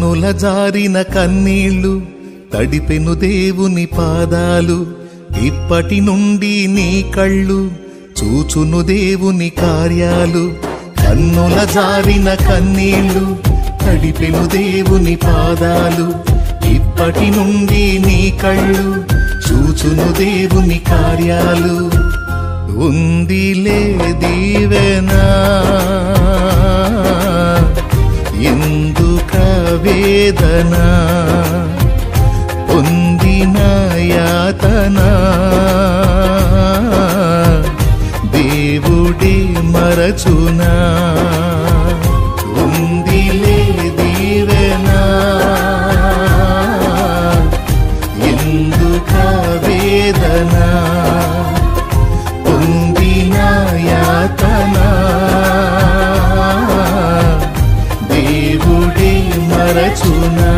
కన్నుల జారిన కన్నీళ్లు తడిపెను దేవుని పాదాలు ఇప్పటి నుండి నీ కళ్ళు చూచును దేవుని కార్యాలు కన్నుల జారిన కన్నీళ్లు తడిపెను దేవుని పాదాలు ఇప్పటి నుండి నీ కళ్ళు చూచును దేవుని కార్యాలు ఉందిలే దీవెనా ఎందుక వేదన పొందిన యాతన దేవుడే మరచునా ఉందిలే దీవెనా ఎందుక వేదన పొందిన యాతన దేవుడే మరచునా